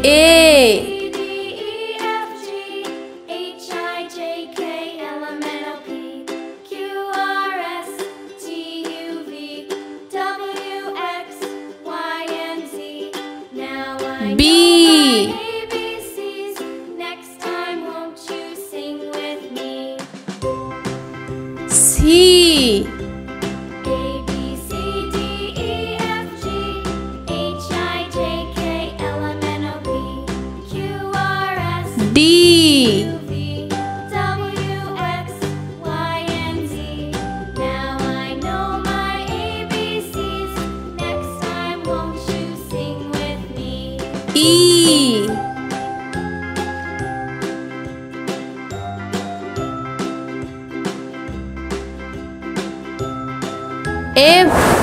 A. B. Next time, won't you sing with me? C. A, B, C, D, E, F, G, H, I, J, K, L, M, N, O, P, Q, R, S, D. U, V, W, X, Y, and Z. Now I know my ABCs. Next time, won't you sing with me? E. F.